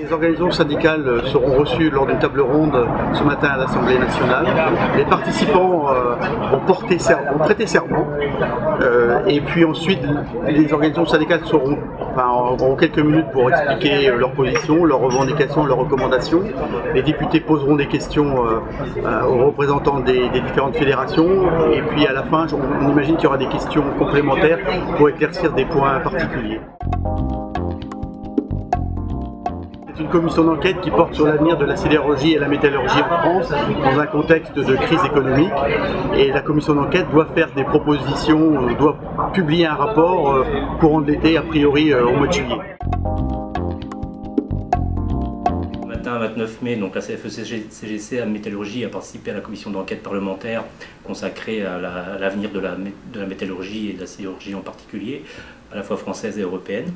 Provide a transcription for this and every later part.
Les organisations syndicales seront reçues lors d'une table ronde ce matin à l'Assemblée nationale. Les participants vont prêter serment et puis ensuite les organisations syndicales auront quelques minutes pour expliquer leur position, leurs revendications, leurs recommandations. Les députés poseront des questions aux représentants des différentes fédérations et puis à la fin on imagine qu'il y aura des questions complémentaires pour éclaircir des points particuliers. C'est une commission d'enquête qui porte sur l'avenir de la sidérurgie et la métallurgie en France dans un contexte de crise économique. Et la commission d'enquête doit faire des propositions, doit publier un rapport courant de l'été, a priori au mois de juillet. Le matin 29 mai, donc la CFE-CGC à Métallurgie a participé à la commission d'enquête parlementaire consacrée à l'avenir de la métallurgie et de la sidérurgie en particulier, à la fois française et européenne.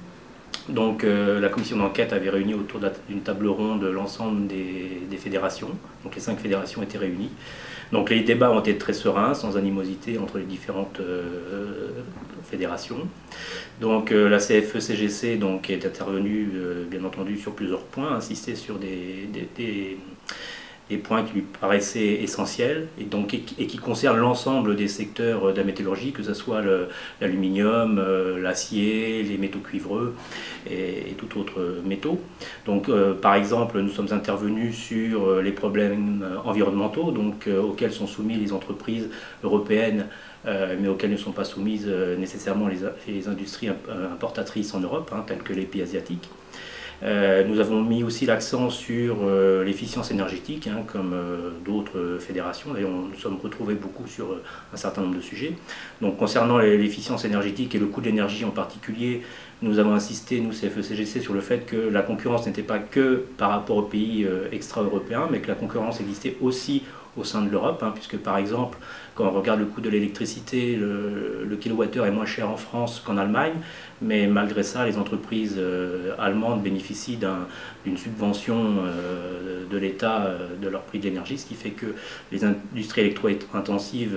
Donc la commission d'enquête avait réuni autour d'une table ronde l'ensemble des fédérations, donc les 5 fédérations étaient réunies. Donc les débats ont été très sereins, sans animosité entre les différentes fédérations. Donc la CFE-CGC est intervenue bien entendu sur plusieurs points, insisté sur des points qui lui paraissaient essentiels et qui concernent l'ensemble des secteurs de la métallurgie, que ce soit l'aluminium, l'acier, les métaux cuivreux et tout autre métaux. Donc par exemple, nous sommes intervenus sur les problèmes environnementaux auxquels sont soumises les entreprises européennes mais auxquelles ne sont pas soumises nécessairement les industries importatrices en Europe, telles que les pays asiatiques. Nous avons mis aussi l'accent sur l'efficience énergétique, comme d'autres fédérations. D'ailleurs, nous nous sommes retrouvés beaucoup sur un certain nombre de sujets. Donc, concernant l'efficience énergétique et le coût de l'énergie en particulier, nous avons insisté, nous, CFE-CGC, sur le fait que la concurrence n'était pas que par rapport aux pays extra-européens, mais que la concurrence existait aussi au sein de l'Europe, puisque par exemple, quand on regarde le coût de l'électricité, le kilowattheure est moins cher en France qu'en Allemagne, mais malgré ça, les entreprises allemandes bénéficient d'une subvention de l'État de leur prix de l'énergie, ce qui fait que les industries électro-intensives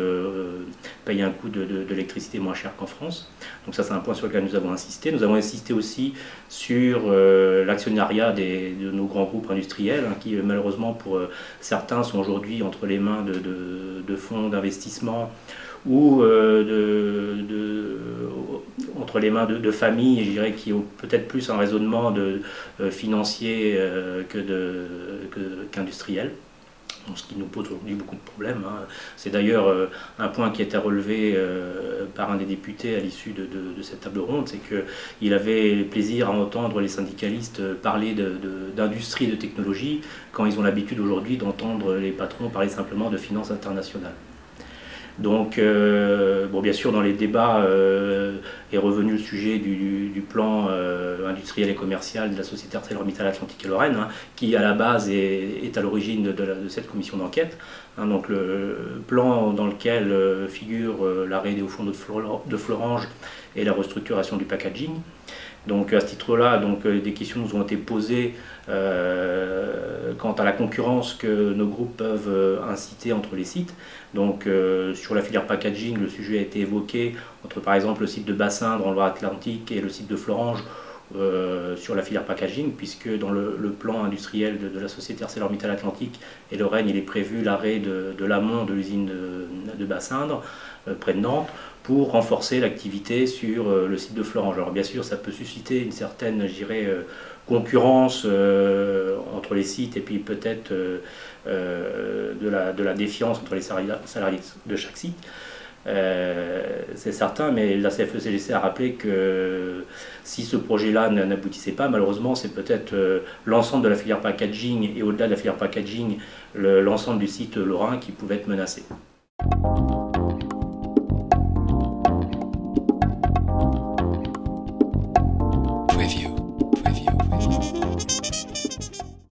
payent un coût de l'électricité moins cher qu'en France. Donc ça, c'est un point sur lequel nous avons insisté. Nous avons insisté aussi sur l'actionnariat de nos grands groupes industriels, qui malheureusement pour certains sont aujourd'hui entre les mains de fonds d'investissement ou entre les mains de familles, je dirais, qui ont peut-être plus un raisonnement financier qu'industriel. Ce qui nous pose aujourd'hui beaucoup de problèmes. C'est d'ailleurs un point qui a été relevé par un des députés à l'issue de cette table ronde, c'est qu'il avait le plaisir à entendre les syndicalistes parler d'industrie et de technologie quand ils ont l'habitude aujourd'hui d'entendre les patrons parler simplement de finances internationales. Donc, bien sûr, dans les débats est revenu le sujet du plan industriel et commercial de la société ArcelorMittal Atlantique et Lorraine, qui à la base est à l'origine de cette commission d'enquête. Donc le plan dans lequel figure l'arrêt des hauts fonds de Florange et la restructuration du packaging. Donc à ce titre-là, des questions nous ont été posées quant à la concurrence que nos groupes peuvent inciter entre les sites. Donc sur la filière packaging, le sujet a été évoqué entre par exemple le site de Bassindre en Loire-Atlantique et le site de Florange sur la filière packaging, puisque dans le plan industriel de la société ArcelorMittal Atlantique et Lorraine, il est prévu l'arrêt de l'amont de l'usine de Bassindre, près de Nantes, pour renforcer l'activité sur le site de Florange. Alors bien sûr, ça peut susciter une certaine, je dirais, concurrence entre les sites et puis peut-être de la défiance entre les salariés de chaque site. C'est certain, mais la CFE-CGC a rappelé que si ce projet-là n'aboutissait pas, malheureusement, c'est peut-être l'ensemble de la filière packaging et au-delà de la filière packaging, l'ensemble du site lorrain qui pouvait être menacé.